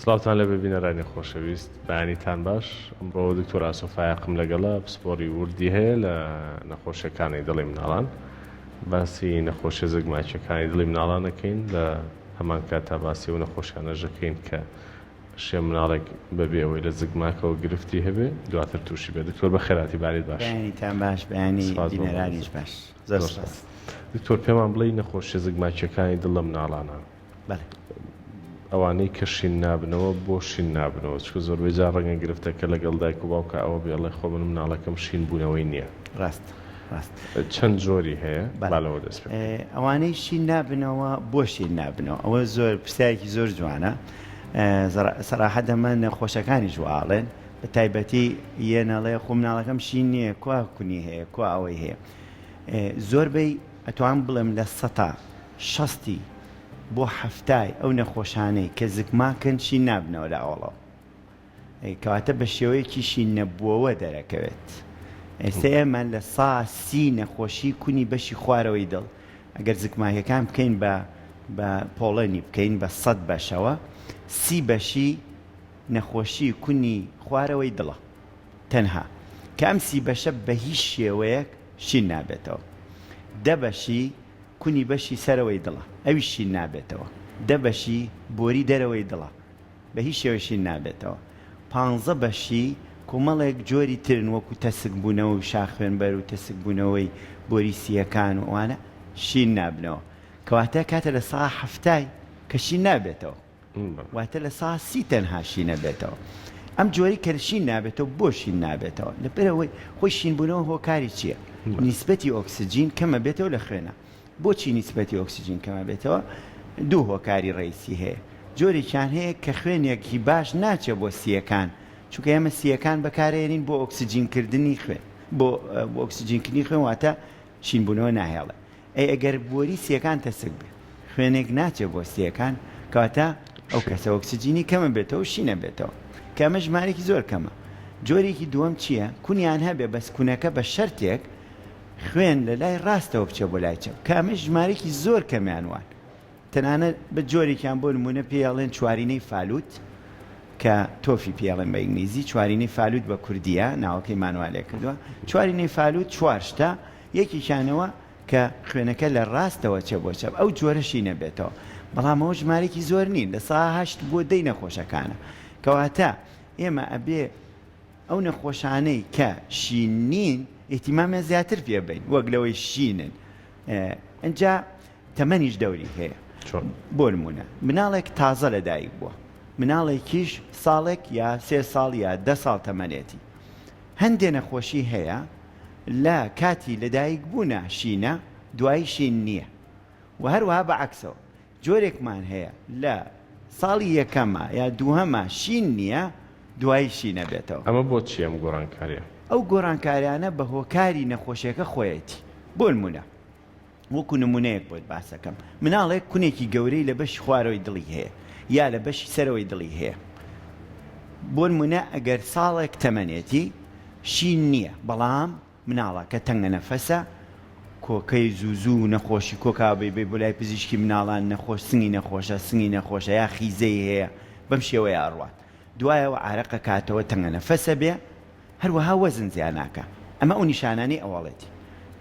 سڵاتان لە ببینەرانی خۆشەویست بەیانیتان باش ئەمڕۆ دکتۆر ئاسۆفایەقم لەگەڵا پسپۆری وردی هەیە لە نەخۆشیەکانی دڵی مناڵان باسی نەخۆشیە زگماکیەکانی دڵی مناڵانەکەین لە هەمان کاتا باسی و نەخۆشیانەژەکەین کە شێ مناڵێک بەبێ ئەوەی لە زگماکەوە گرفتی هەبێ دواتر تووشی بێ. دکتۆر بە خێراتی بارێت باش. بەیانیتان باش، بەیانی بینەرانیش باش. زۆر سپاس. دکتۆر پێمان بڵێ نەخۆشیە زگماکیەکانی دڵ لە مناڵانە ئەوانەی کە شین نابنەوە بۆ شین نابنەوە، چکە زۆربەی جار ڕەنگە گرفتەکە لەگەڵ دایک و باوکە ئەوە بێڵێ خۆ من مناڵەکەم شین بوونەوەی نییە. ڕاست چەند جۆری هەیە بالەوە دەست پێ. ئەوانەی شین نابنەوە بۆ شین نابنەوە ئەوە زۆر پرسیارێکی زۆر جوانە. سەراحەت ئەمە نەخۆشەکانی جوواڵێن بە تایبەتی یەنەڵێ خۆ مناڵەکەم شین نییە کوا کونی هەیە کوا ئەوەی هەیە. زۆربەی ئەتوان بڵێم لە 60 بۆ 70 ئەو نەخۆشانەی کە زگماکەن شین نابنەوە لە ئەوڵەوە کەواتە بە شێوەیەکی شین نەبووەوە دەرەکەوێت. ئێستا ئێمە لە 130 نەخۆشی کونی بەشی خوارەوەی دڵ ئەگەر زگماکەکان بکەین بە پۆڵێنی بکەین بە 100 بەشەوە 30 بەشی نەخۆشی کونی خوارەوەی دڵە تەنها کە ئەم 30 بەشە بە هیچ شێوەیەک شین نابێتەوە. 10 بەشی کونی بەشی سەرەوەی دڵە ئەوی شین نابێتەوە. 10 بەشی بۆری دەرەوەی دڵە بە هیچ شێوە شین نابێتەوە. 15 بەشی کۆمەڵێک جۆری ترن وەکو تەسک بوونەوە و شاخوێنبەر و تەسک بوونەوەی بۆری سیەکان و ئەوانە شین نابنەوە کەواتە کاتە لە 170 کە شین نابێتەوە واتە لە 130 تەنها شینە بێتەوە. ئەم جۆری کە شین نابێتەوە بۆ شین نابێتەوە لەبەرەوەی خۆی شین بوونەوە هۆکاری چییە؟ نیسبەتی ئۆکسجین کەمە بێتەوە لە خوێنە. بۆچی نیسبەتی ئۆکسجین کەمە بێتەوە؟ دوو هۆکاری ڕئیسی هەیە. جۆرێکیان هەیە کە خوێنێکی باش ناچێت بۆ سیەکان چونکە ئێمە سیەکان بەکارێنین بۆ ئۆکسجینکردنی خوێن بۆ ئۆکسجینکردنی خوێن واتە شین بوونەوە ناهێڵێ. ئەگەر بۆری سیەکان تەسک بێ خوێنێک ناچێت بۆ سیەکان کەواتە ئەو کەسە ئۆکسجینی کەمە بێتەوە شینە بێتەوە کە ئەمە ژمارێکی زۆر کەمە. جۆرێکی دووەم چییە؟ کونیان هەبێ بەس کوونەکە بە شەرتێک خوێن لە لای ڕاستەوە بچێ بۆ لای چەپ کە ئەمە ژمارێکی زۆر کەمیانوان. تەنانەت بە جۆرێکیان بۆ نمونە پێڵێن چوارینەی فالوت کە تۆفی پێڵێن بە ئینگلیزی چوارینەی فالوت بە کوردیە ناوەکەی مانوالێ کردووە. چوارینەی فالوت چوارشتا یەکیشانەوە کە خوێنەکە لە ڕاستەوە چێ بۆ چەپ ئەو جۆرەشی نەبێتەوە. بەڵام ئەوە ژمارێکی زۆر نین لە 8 بۆ 10 نەخۆشەکانە کەواتە ئێمە ئەبێ ئەو نەخۆشانەی کە شین نین ئیحتیمامیان زیاتر پێ بین وەک لەوەی شینن. ئەنجا تەمەنیش دەوری هەیە. بۆ نمونە مناڵێک تازە لە دایک بووە مناڵێکیش ساڵێک یا 3 ساڵ یا 10 ساڵ تەمەنێتی هەندێک نەخۆشی هەیە لە کاتی لەدایک بوونە شینە دوایی شین نییە و هەروەها بەعەکسەوە جۆرێکمان هەیە لە ساڵی یەکەمە یا دووهەمە شین نییە دوایی شینە بێتەوە. ئەمە بۆ چی ئەم گۆڕانکاریە؟ ئەو گۆڕانکاریانە بە هۆکاری نەخۆشیەکە خۆیەتی. بۆ نمونە وەکو نمونەیەک بۆت باسەکەم مناڵێک کونێکی گەورەی لە بەشی خوارەوەی دڵی هەیە یا لە بەشی سەرەوەی دڵی هەیە. بۆ نمونە ئەگەر ساڵێک تەمەنێتی شین نییە بەڵام مناڵە کە تەنگە نەفەسە کۆکەی زوو نەخۆشی کۆکابی بێ بۆ لای پزیشکی مناڵان نەخۆش سنگی نەخۆشە یا خیزەی هەیە بەم شێوەیە ئەڕوات دوایەوە عارەقە کاتەوە تەنگە نەفەسە بێ هەروەها وەزن زیاناکە. ئەمە ئەو نیشانانەی ئەوڵێتی.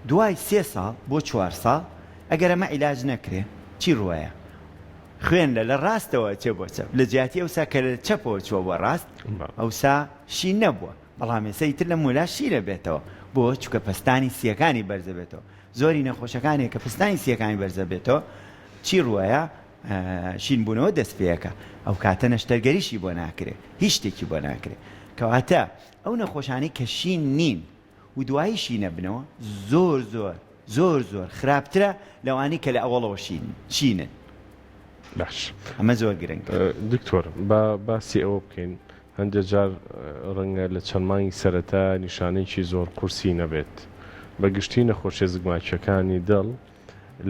دوای 3 ساڵ بۆ 4 ساڵ ئەگەر ئەمە عیلاج نەکرێ چی ڕوایە؟ خوێن لە ڕاستەوە چێ بۆ چەپ لە جیاتی ئەوسا کە لە چەپەوە چوە بۆ ڕاست ئەوسا شین نەبووە بەڵام ێستا تر لە مولا شیرە بێتەوە بۆ چکە پستانی سیەکانی بەرزە بێتەوە. زۆری نەخۆشەکانێک کە پستانی سیەکانی بەرزە بێتەوە چی ڕوایە؟ شین بوونەوە دەست پێەکە ئەو کاتە نەشتەرگەریشی بۆ ناکرێ هیچ شتێکی بۆ ناکرێ. کەواتە ئەو نەخۆشانەی کە شین نین و دوایی شینە بنەوە زۆر خراپترە لەوانی کە لە ئەوڵەوە شینن. باش ئەمە زۆر گرنگە. دکتۆر باسی ئەوە بکەین هەندێک جار ڕەنگە لە چەند مانگی سەرەتا نیشانەیەکی زۆر قورسی نەبێت بەگشتی نەخۆشیە زگماکیەکانی دڵ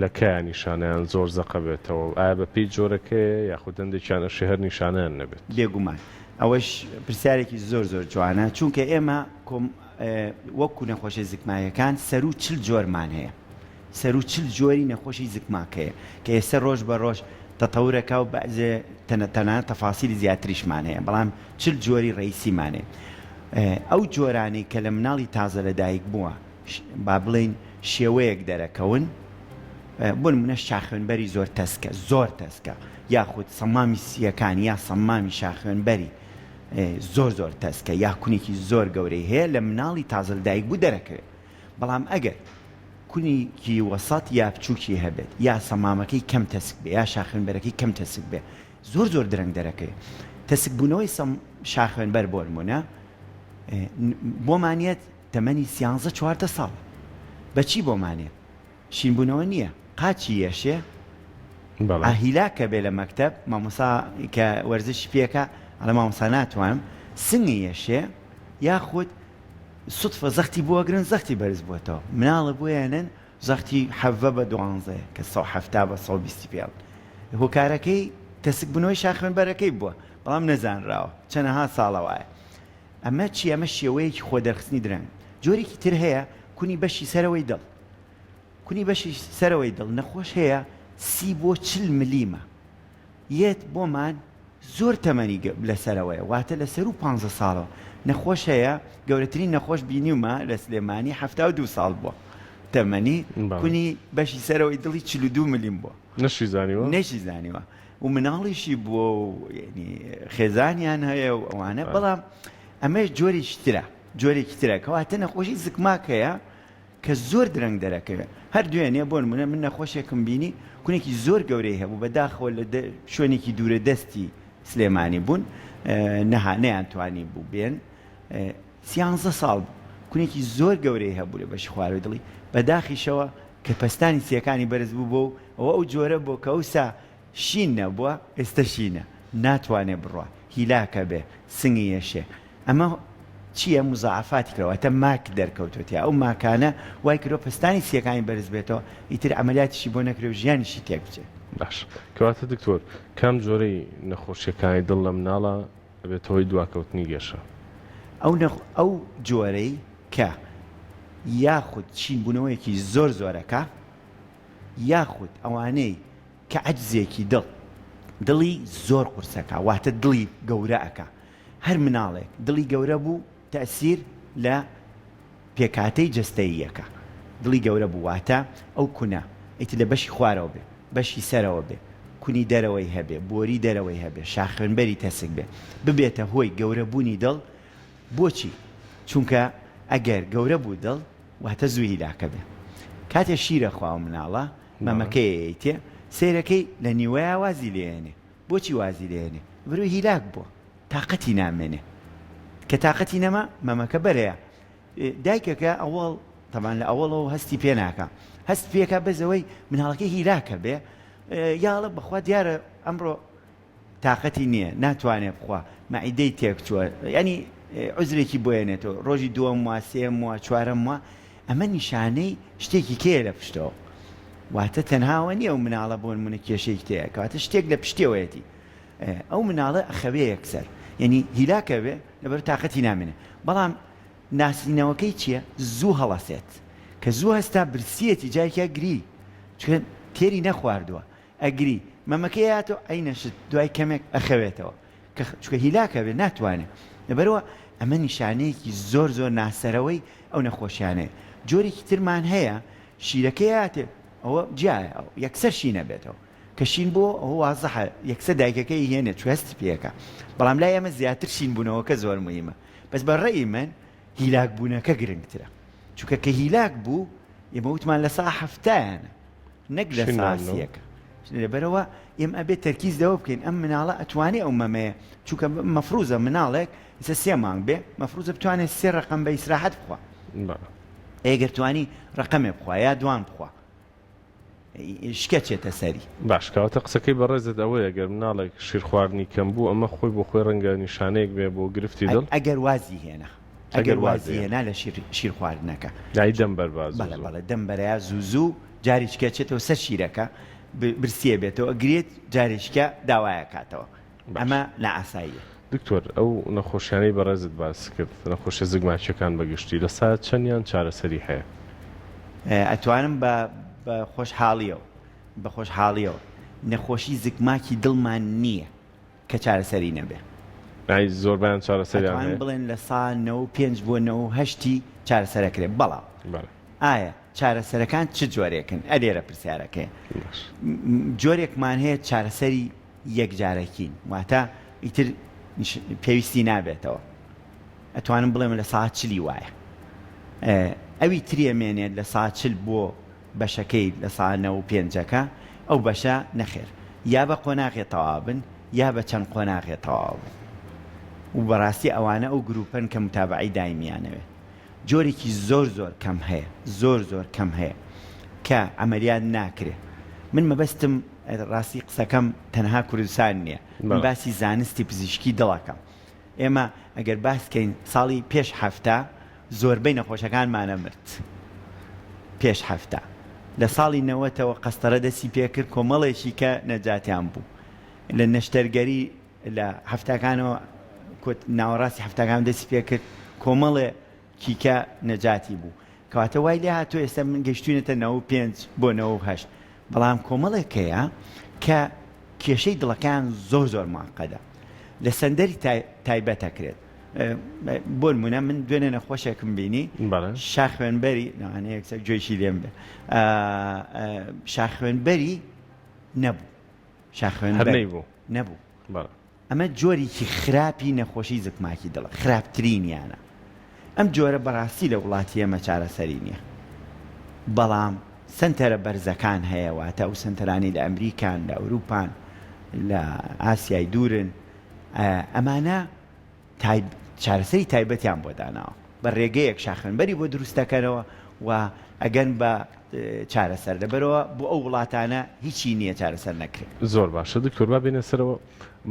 لە کایان نیشانیان زۆر زەقە بێتەوە ئایا بە پێی جۆرەکەی یاخود هەندێکیانە هەر نیشانیان نەبێت؟ بێگومان ئەوەش پرسیارێکی زۆر جوانە چونکە ئێمە وەکو نەخۆشی زگماکیەکان 140 جۆرمان هەیە 140 جۆری نەخۆشی زگماکەیە کە ئێستا ڕۆژ بە ڕۆژ تەتەورەکە و بەعزێ تەنانەت تەفاسیلی زیاتریشمان هەیە بەڵام چل جۆری ڕئیسیمانێ ئەو جۆرانی کە لە مناڵی تازە لەدایک بووە با بڵین شێوەیەک دەرەکەون بۆ نمونە شاخوێنبەری زۆر تەسکە یاخود سەمامی سیەکان یا سەمامی شاخوێنبەری زۆر تەسکە یا کونێکی زۆر گەورەی هەیە لە مناڵی تازە لەدایک بوو دەرەکەوێت بەڵام ئەگەر کونێکی وەسەط یا بچووکی هەبێت یا سەمامەکەی کەم تەسک بێ یا شاخوێنبەرەکەی کەم تەسک بێ زۆر درەنگ دەرەکەوێت تەسک بوونەوەی شاخوێنبەر بۆ نمونە بۆمانێت تەمەنی 13-14 ساڵ بەچی بۆمانێت شینبوونەوە نییە قاچی یەشێ ئاهیلاکە بێ لە مەکتەب مامۆسا کە وەرزشی پێکە ئەڵە مامۆسا ناتوانم سنگی یەشێ یاخود سوتفە زەختی بۆگرن زەختی بەرز بووێتەوە مناڵە بۆیانن زەختی 12 کە 170 پێڵ هۆکارەکەی تەسک بوونەوەی شاخوێنبەرەکەی بووە بەڵام نەزانراوە چەندەها ساڵەوەیە ئەمە چی ئەمە شێوەیەکی خۆ دەرخستنی درەنگ جۆرێکی تر هەیە کونی بەشی سەرەوەی دڵ نەخۆش هەیە 30-40 ملیمە یەت بۆمان زۆر تەمەنی لەسەرەوەیە واتە لە سەر و 15 ساڵەوە نەخۆش هەیە گەورەترین نەخۆش بینیومە لە سلێمانی 72 ساڵ بووە تەمەنی کونی بەشی سەرەوەی دڵی 42 ملیم بووە نەشی زانیوە و مناڵیشی بووە و خێزانیان هەیە و ئەوانە بەڵام ئەمە جۆرێکی ترە کەواتە نەخۆشی زگماک هەیە کە زۆر درەنگ دەرەکەوێت هەر دوێنێ بۆ نمونە من نەخۆشێکم بینی کونێکی زۆر گەورەی هەبوو بەداخەوە لە شوێنێکی دوورە دەستی سلێمانی بوون نەیانتوانی بوو بێن 13 ساڵ بوو کونێکی زۆر گەورەی هەبوو لە بەشی خواروی دڵی بەداخیشەوە کە پەستانی سیەکانی بەرز بوو بۆ ئەو جۆرە بۆ کەوسا شین نەبووە ئێستا شینە ناتوانێ بڕوە هیلاکە بێ سنگی یەشێ ئەمە چییە مزعفاتی کراوەتە ماک دەرکەوتوتی ئەو ماکانە وای کرۆ پستانی سیەکانی بەرز بێتەوە ئیتر ئەمەلاتیشی بۆ نەکرێ و ژیانیشی تێک بچێت باش کەواتە دکتۆر کام جۆرەی نەخۆشیەکانی دڵ لە مناڵە بێتەوەی دواکەوتنی گەشە ئەو جۆرەی کە یاخود چینبوونەوەیەکی زۆرەکە یاخود ئەوانەی کە عەجزێکی دڵی زۆر قورسەکە واتە دڵی گەورەکە هەر مناڵێک دڵی گەورە بوو تەسیر لە پێکاتەی جەستەییەکە دڵی گەورە بوو واتە ئەو کونە ئیتر لە بەشی خوارەوە بێ بەشی سەرەوە بێ کونی دەرەوەی هەبێ بۆری دەرەوەی هەبێ شاخوێنبەری تەسک بێ ببێتە هۆی گەورەبوونی دڵ بۆچی چونکە ئەگەر گەورە بوو دڵ واتە زوو هیلاکە بێ کاتێ شیرە خواوە مناڵە مەمەکەی تێ سیرەکەی لە نیوەیە وازی لێنێ بۆچی وازی لێنێ بەروی هیلاک بووە تااقەتی نامێنێ کە تااقەتی نەما مەمەکە بەرەیە دایکەکە ئەوڵ تەمان لە ئەوڵەوە هەستی پێ ناکە هەست پێکە بەزەوەی مناڵەکەی هیلاکە بێ یاڵە بەخوا دیارە ئەمڕۆ تااقەتی نییە ناتوانێت بخوا مەعیدەی تێکچووە ینی عزرێکی بۆێنێتەوە ڕۆژی دووەم وە سێم وە چوارەم وە ئەمە نیشانەی شتێکی کێ لە پشتەوە واتە تەنهاوە نییە و مناڵە بۆ نمونە کێشەیەک تەیە کەواتە شتێک لە پشتێوەیەتی ئەو مناڵە ئەخەوێ یەکسەر یعنی هیلاکە بێ لەبەر تااقەتی نامێنێ بەڵام ناسینەوەکەی چییە زوو هەڵەسێت کە زوو هەستا برسیەتی جایکە گری چکە تێری نەخواردووە ئەگری مەمەکەی هاتەوە ئەینەشت دوای کەمێک ئەخەوێتەوە چکە هیلاکە بێ ناتوانێت لەبەرەوە ئەمە نیشانەیەکی زۆر ناسەرەوەی ئەو نەخۆشیانەیە جۆرێکی ترمان هەیە شیرەکەی هاتێ ئەوە جایە یەکسەر شینە بێتەوە کە شین بۆ ئەوە وازەحە یەکسەر دایکەکەی هێنێت چوەست پێەکە بەڵام لای ئەمە زیاتر شین بوونەوەکە زۆر مهمە بەس بەڕێی من هیلاک بوونەکە گرنگترە چونکە کە هیلاک بوو ئێمە وتمان لە سا هەفتایانە نەک لە ساسیەکە لەبەرەوە ئێمە ئەبێت تەرکیزەوە بکەین ئەم مناڵە ئەتوانێ ئەو مەمەیە چونکە مەفروزە مناڵێک ئێستا 3 مانگ بێ مەفروزە بتوانێت 3 ڕقم بە ئیسراحەت بخوا ئەگەر توانی ڕقمێ بخوا یا دوان بخوا شکەچێتە سەری باش کەواتە قسەکەی بەڕێزت ئەوەیە ئەگەر مناڵێک شیر خواردنی کەم بوو ئەمە خۆی بۆ خۆی ڕەنگە نیشانەیەک بێ بۆ گرفتی دڵ ئەگەر وازی هێنا ئەگەر وازی هێنا لە شیر خواردنەکە دای دەم بەرباز بەڵێ دەم بەرەیە زوو جاری شکەچێتەوە سەر شیرەکە برسیە بێتەوە ئەگرێت جارێشکە داوایە کاتەوە ئەمە لە ئاساییە دکتۆر ئەو نەخۆشیانەی بەڕێزت باس کرد نەخۆشیە زگماچیەکان بەگشتی لە سات چەندیان چارەسەری هەیە ئەتوانم بە خۆشحاڵیەوە نەخۆشی زگماکی دڵمان نییە کە چارەسەری نەبێ. زۆربیان چارەسەریان هەیە بڵێن لە ساڵ 95 بۆ 98 چارەسەرەکرێت. بەڵام ئایا چارەسەرەکان چ جۆرێکن؟ ئەلێرە پرسیارەکەی جۆرێکمان هەیە چارەسەری یەکجارەکین، واتە ئیتر پێویستی نابێتەوە. ئەتوانم بڵێم لە ساعت چلی وایە ئەوی تریەمێنێت لە ساعت چل بۆ بەشەکەی لە ساعت 95ەکە ئەو بەشە نەخێر یا بە قۆناغێ تەوابن یا بە چەند قۆناغێ تەواوبن و بەڕاستی ئەوانە ئەو گروپن کە متابعی دایمیانەوێت. جۆرێکی زۆر کەم هەیە، زۆر کەم هەیە کە ئەمەلیات ناکرێ. من مەبەستم ڕاستی قسەکەم تەنها کوردستان نییە، من باسی زانستی پزیشکی دڵەکەم. ئێمە ئەگەر باسکەین ساڵی پێش هەفتە زۆربەی نەخۆشەکانمانە مرد. پێش هەفتە لە ساڵی 90ەوە قەستەرە دەستی پێکرد کۆمەڵێکی کە نەجاتیان بوو لە نەشتەرگەری لە هەفتەکانەوە ناوەڕاستی هەفتەکان دەستی پێکرد کۆمەڵێ کیکە نەجاتی بوو کەواتە وای لێ هاتووە ئێستا من گەشتوونەتە 95 بۆ 98 بەڵام کۆمەڵێکەیە کە کێشەی دڵەکان زۆر معقەدە لە سەندەری تایبەتەکرێت. بۆ نمونە من دوێنێ نەخۆشێکم بینی شاخوێنبەری نانەیەکسە گوێیشی لێم بێ شاخوێنبەری نەبوو ئەمە جۆرێکی خراپی نەخۆشی زگماکی دڵە خراپترینیانە. ئەم جۆرە بەڕاستی لە وڵاتی ئێمە چارەسەری نییە، بەڵام سنتەرە بەرزەکان هەیە واتە ئەو سنتەرانی لە ئەمریکان لە ئەوروپان لە ئاسیای دوورن ئەمانە چارەسەری تایبەتیان بۆ داناوە بە ڕێگەیەک شاخوێنبەری بۆ دروستەکەنەوە و ئەگەن بە چارەسەر لەبەرەوە بۆ ئەو وڵاتانە هیچی نییە چارەسەر نەکرێت. زۆر باشە دکتۆر با بێنە سەرەوە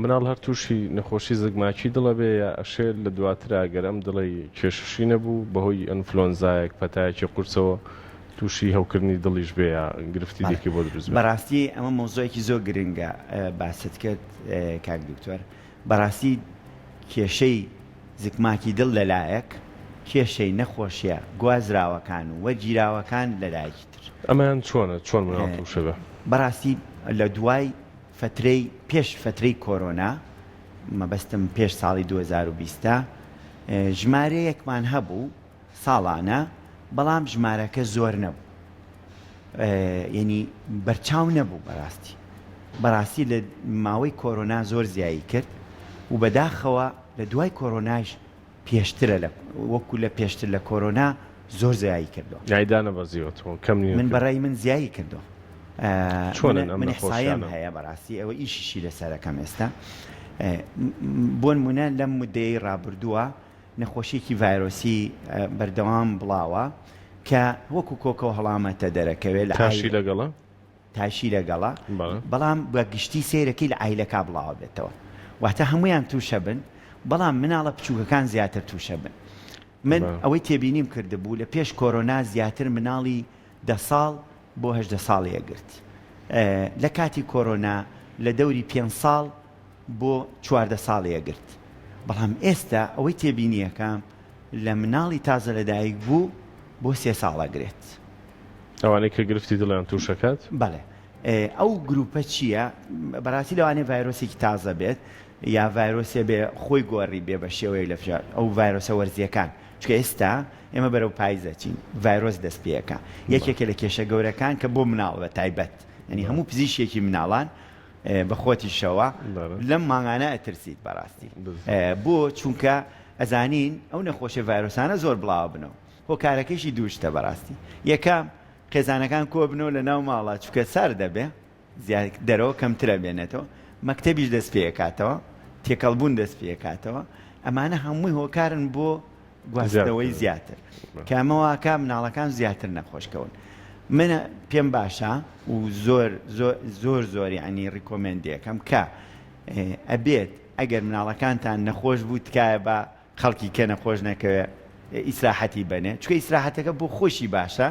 مناڵ هەر تووشی نەخۆشی زگماکی دڵە بێ یا ئەشێ لە دواترا گەرم دڵی کێششی نەبوو بەهۆی ئەنفلۆنزایەک پەتایەکی قورسەوە تووشی هەوکردنی دڵیش بێ یا گرفتی دیکە بۆ دروست بەڕاستی ئەمە مۆزۆیەکی زۆر گرنگە باست کرد کاک دکتۆر. بەڕاستی کێشەی زگماکی دڵ لەلایەک کێشەی نەخۆشیە گوازراوەکان و وەرگیراوەکان لەلایەکی تر. ئەمان چۆن مناڵ تووشە بێ؟ بەڕاستی لە دوای فترەی پێش فترەی کۆرۆنا مەبەستم پێش ساڵی 2020 ژمارەیەکمان هەبوو ساڵانە بەڵام ژمارەکە زۆر نەبوو یعنی بەرچاو نەبوو. بەڕاستی لە ماوەی کۆرۆنا زۆر زیایی کرد و بەداخەوە لە دوای کۆرۆناش پێشترە وەکو لە پێشتر لە کۆرۆنا زۆر زیایی کردەوە. یایدانە بەزیوەتەوە کەم نیە من بەڕای من زیایی کردەوە. من حسایم هەیە بەڕاستی ئەوە ئیشیشی لەسەرەکەم ئێستا بۆ نمونە لەم مودەی ڕابردووە نەخۆشیێکی ڤایرۆسی بەردەوام بڵاوە کە وەکو کۆکە و هەڵامەتە دەرەکەوێت لە تاشی لەگەڵا بەڵام بە گشتی سیرەکەی لە ئایلەکە بڵاوە بێتەوە واتە هەمویان تووشە بن بەڵام مناڵە بچووکەکان زیاتر تووشە بن. من ئەوەی تێبینیم کردبوو لە پێش کۆرۆنا زیاتر مناڵی 10 ساڵ بۆ 18 ساڵیە گرت لە کاتی کۆرۆنا لە دەوری 5 ساڵ بۆ 14 ساڵیە گرت. بەڵام ئێستا ئەوەی تێبینیەکەم لە مناڵی تازە لەدایک بوو بۆ 3 ساڵە گرێت. ئەوانەی کە گرفتی دڵیان تووشەکات؟ بەڵێ ئەو گروپە چییە؟ بەڕاستی لەوانێ ڤایرۆسێکی تازە بێت یا ڤایرۆسێ بێ خۆی گۆڕی بێ بە شێوەیە لە فشار ئەو ڤایرۆسە وەرزیەکان چکە ئێستا ئێمە بەرەو پاییزەچین ڤایرۆس دەست پێەکە یەکێکە لە کێشە گەورەکان کە بۆ مناڵ بە تایبەت ینی هەموو پزیشکێکی مناڵان بە خۆتی شەوە لەم ماڭانە ئەترسیت بەڕاستی بۆ چونکە ئەزانین ئەو نەخۆشیە ڤایرۆسانە زۆر بڵاو بنەوە هۆکارەکەیشی دووشتە بەڕاستی. یەکەم خێزانەکان کۆ بنەوە لە ناو ماڵە چونکە سار دەبێ دەرەوە کەمترە بێنێتەوە مەکتەبیش دەست پێکاتەوە تێکەڵبوون دەست پێکاتەوە ئەمانە هەمووی هۆکارن بۆ گواستنەوەی زیاتر کە ئەمەواکە مناڵەکان زیاتر نەخۆشکەون. منە پێم باشە و زۆر ینی ڕیکۆمەندیەکەم کە ئەبێت ئەگەر مناڵەکانتان نەخۆش بوو تکایە بە خەڵکی کە نەخۆش نەکەوێ ئیسراحەتی بنێ چکە ئیسراحەتەکە بۆ خۆشی باشە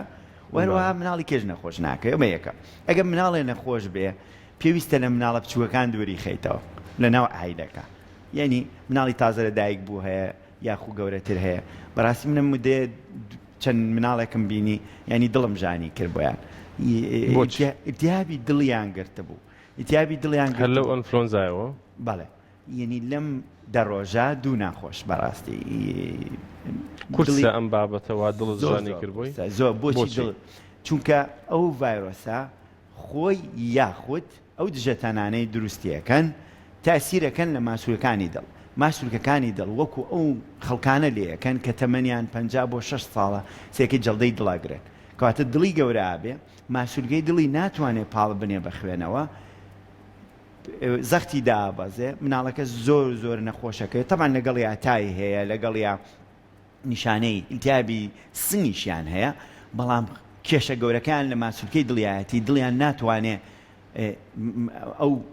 وەروەها مناڵی کێش نەخۆش ناکە ئەمە یەکە. ئەگەر مناڵێ نەخۆش بێ پێویستە لە مناڵە بچووەکان دووری خەیتەوە لە ناو عایلەکە یعنی مناڵی تازە لەدایک بوو هەیە یاخو گەورەتر هەیە. بەڕاستی منە مودێ چەند مناڵێکم بینی ینی دڵم ژانی کرد بۆیان ئیرتیابی دڵیان گرتە بوو ئیتیابی دڵیان هەر لەو ئەنفلۆنزایەوە بەڵێ یعنی لەم دەڕۆژە دوو ناخۆش بەڕاستی کورسە ئەم بابەتەوە دڵزانی کردبووی زۆر بۆچی چونکە ئەو ڤایرۆسە خۆی یاخود ئەو دژەتانانەی دروستیەکەن تاسیرەکەن لە ماسوولەکانی دڵ ماسوولکەکانی دڵ وەکو ئەو خەڵکانە لێەکەن کە تەمەنیان 50 بۆ 6 ساڵە سێکی جەڵدەی دڵاگرێت کەواتە دڵی گەورە بێ ماسوولگەی دڵی ناتوانێت پاڵ بنێ بە خوێنەوە زەختی دابەزێ مناڵەکە زۆر نەخۆشەکەی تەمان لەگەڵ یاتایی هەیە لەگەڵ یا نیشانەی ئیلتیابی سنگیشیان هەیە بەڵام کێشە گەورەکان لە ماسوولکەی دڵایەتی دڵیان ناتوانێ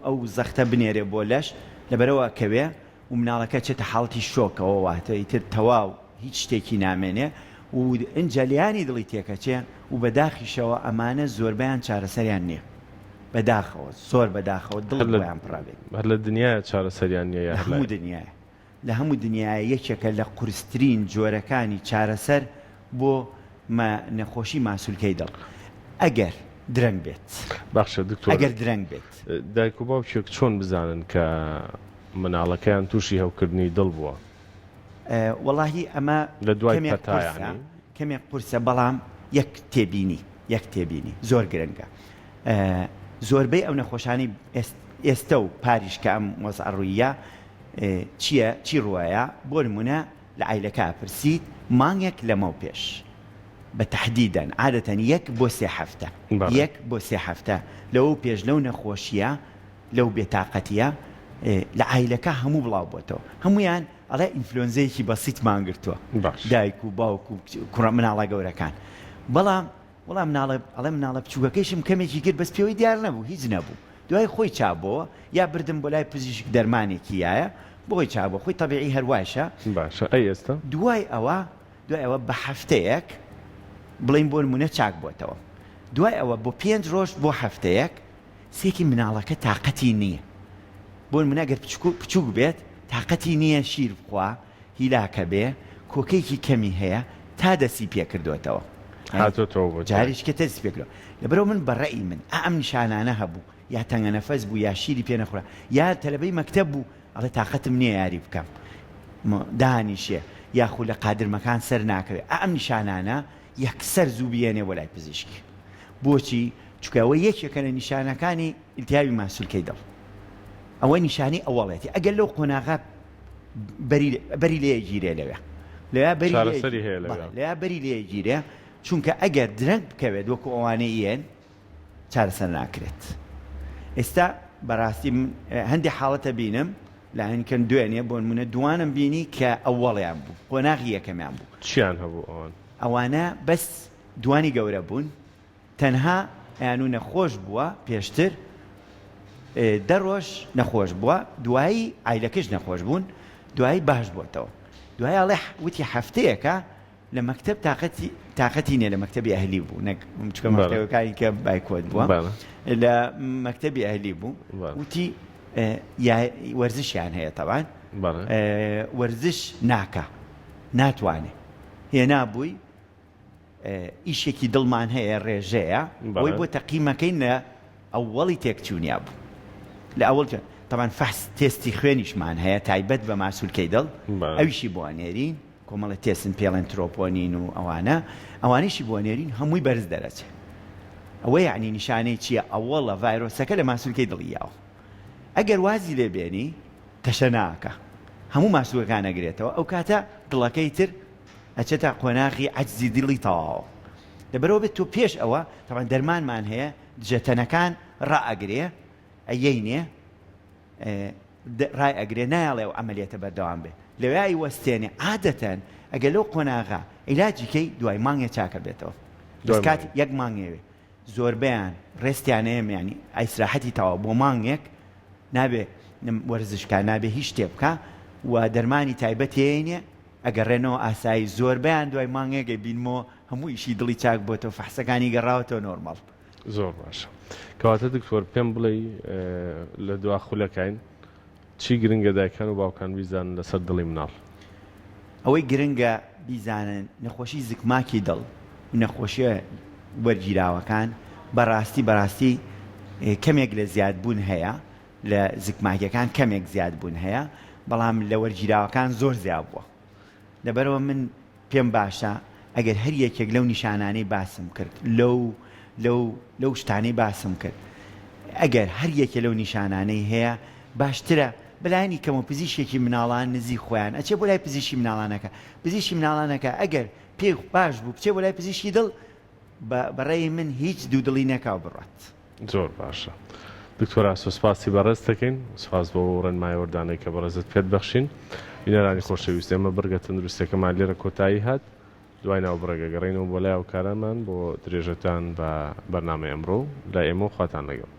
ئەو زەختە بنێرێ بۆ لەش لەبەرەوە کەوێ و مناڵەکە چێتە حاڵەتی شۆکەوە واتە ئیتر تەواو هیچ شتێکی نامێنێ و ئەنجەلیانی دڵی تێکەچێ و بەداخیشەوە ئەمانە زۆربیان چارەسەریان نییە بەداخەوە زۆر بەداخەوە دڵیان پڕابێت هەر لە دنیای چارەسەریان نیە هەموو دنیاە لە هەموو دنیای یەکێکە لە قورسترین جۆرەکانی چارەسەر بۆ نەخۆشی ماسوولکەی دڵ ئەگەر درەنگ بێت باشە دکتۆر ئەگەر درەنگ بێت دایک و باوکێک چۆن بزانن کە مناڵەکەیان تووشی هەوکردنی دڵ بووە وەڵاهی ئەمە لە دوای پەتایانی کەمێک قورسە بەڵام یەک تێبینی زۆر گرنگە زۆربەی ئەو نەخۆشانی ئێستا و پاریش کە ئەم وەزعڕوویە چی ڕوایە بۆ نمونە لە عیلەکە پرسیت مانگێک لەمەو پێش بە تەحدیدەن عادەتەن 1 بۆ 3 هەفتە 1 بۆ 3 هەفتە لەو پێش لەو نەخۆشیە لەو بێتاقەتیە لە عیلەکە هەموو بڵاو بۆتەوە هەمویان ئەڵێ ئینفلۆنزەیەکی بەسیط مانگرتووە دایک و باوک و کوڕە مناڵە گەورەکان بەڵام ئەڵێ مناڵە بچووکەکەیشم کەمێکی کرد بەس پێوەی دیار نەبوو هیچ نەبوو دوای خۆی چابەوە یا بردم بۆ لای پزیشک دەرمانێکی یایە بۆی چابە خۆی تەبیعی هەرواشە باشە ئەی ئێستا دوای ئەوە بە هەفتەیەک بڵین بۆ نمونە چاک بۆتەوە دوای ئەوە بۆ 5 ڕۆژ بۆ هەفتەیەک سێکی مناڵەکە تااقەتی نییە بۆ نمونە ئەگەر بچووک بێت تااقەتی نییە شیر بخوا هیلاکە بێ کۆکەیەکی کەمی هەیە تا دەسی پێ کردوێتەوە جاریشکە تەسی پێکرەوە لەبەرەوە من بەڕێی من ئەم نیشانانە هەبوو یا تەنگە نەفەس بوو یا شیری پێ نەخورا یا تەلەبەی مەکتەب بوو ئەڵێ تااقەتم نییە یاری بکەم دانیشێ یاخود لە قادرمەکان سەر ناکەوێت ئەم نیشانانە یەکسەر زوو بێنێ وە لای پزیشکی بۆچی چکەوە یەکێکە لە نیشانەکانی ئیلتیابی ماسوولکەی دڵ ئەوە نیشانی ئەوڵێتی ئەگەر لەو قۆناغا بەری لێگیرێ لەوێ بەری لێگیرێ چونکە ئەگەر درەنگ بکەوێت وەکو ئەوانەی یەن چارەسەر ناکرێت ئێستا بەڕاستی هەندێک حاڵەتە بینم لە هەنکەن دوێنێ بۆ نمونە دوانم بینی کە ئەوڵیان بوو قۆناغی یەکەمیان بوو چیان هەبوو ئەوانە بەس دوانی گەورە بوون تەنها ئەیانوو نەخۆش بووە پێشتر 10 ڕۆژ نەخۆش بووە دوایی عیلەکەش نەخۆش بوون دوایی باش بووەتەوە دوای ئەڵێ وتی هەفتەیەکە لە مەکتەب تااقەتی نیە لە مەکتەبی ئەهلی بوو چکە مەکتەبەکانی کە بایکۆت بووە لە مەکتەبی ئەهلی بوو وتی وەرزشیان هەیە تەوان وەرزش ناکە ناتوانێ هێنا بووی ئیشێکی دڵمان هەیە ڕێژەیە بۆی بۆ تەقیمەکەین لە ئەوڵی تێکچوونیا بوو لە ئەوڵ تەوان فەحس تێستی خوێنیشمان هەیە تایبەت بە ماسوولکەی دڵ ئەویشی بۆ نێرین کۆمەڵە تێسن پێڵەنترۆپۆنین و ئەوانیشی بۆ نێرین هەمووی بەرز دەرەچێت ئەوە یعنی نیشانەی چییە ئەوڵە ڤایرۆسەکە لە ماسوولکەی دڵیاوە ئەگەر وازی لێبێنی تەشە ناکە هەموو ماسوولەکان ئەگرێتەوە ئەو کاتە دڵەکەی تر ئەچێتە قۆناغی عەجزی دڵی تەواوە لەبەرەوە بێت تۆ پێش ئەوە تەوان دەرمانمان هەیە دژەتەنەکان ڕائەگرێ ئەیەینێ ڕای ئەگرێ نایڵێ و ئەمەلیەتە بەردەوام بێ لەوێی وەستێنێ عادەتەن ئەگەر لەو قۆناغا عیلاجیکەی دوای مانگێ چاکە بێتەوە دەستکات یەک مانگێوێ زۆربیان ڕێستیانەیە ینی ئایسراحەتی تەواو بۆ مانگێک نابێ وەرزشکە نابێ هیچ شتێ بکە و دەرمانی تایبەتێنێ ئەگەڕێنەوە ئاسایی زۆربیان دوای مانگێگە بینمەوە هەموو ئیشی دڵی چاک بۆتەوە فەحسەکانی گەڕاوەتەوە نۆرماڵ زۆر باشە کەواتە دکتۆر پێم بڵێ لە دوا خولەکەین چی گرنگە دایکان و باوکان بیزانن لەسەر دڵی مناڵ ئەوەی گرنگە بیزانن نەخۆشی زگماکی دڵ و نەخۆشیە وەرگیراوەکان بەڕاستی کەمێک لە زیادبوون هەیە لە زگماکیەکان کەمێک زیادبوون هەیە بەڵام لە وەرگیراوەکان زۆر زیاد بووە لەبەرەوە من پێم باشە ئەگەر هەر یەکێک لەو نیشانانەی باسم کرد لەو شتانەی باسم کرد ئەگەر هەر یەکێ لەو نیشانانەی هەیە باشترە بەلایانی کەمە پزیشێکی مناڵان نزیک خۆیان ئەچێ بۆ لای پزیشی مناڵانەکە پزیشی مناڵانەکە ئەگەر پێ باش بوو بچێ بۆ لای پزیشکی دڵ بەڕێی من هیچ دوودڵی نەکاو بڕات زۆر باشە دکتۆر ئاسۆ سپاسی بەڕێز دەکەین سپاس بۆ ڕێنمای وەردانەی کە بەڕێزت پێت بەخشین بینەرانی خۆشەویست ئێمە بەرگە تەندروستەکەمان لێرە کۆتایی هات دوای ناو بڕێگە گەڕێنەوە بۆ لای ئەو کارەمان بۆ درێژەتان بە بەرنامەی ئەمڕۆ لای ئێمە خواتان لەگەڵ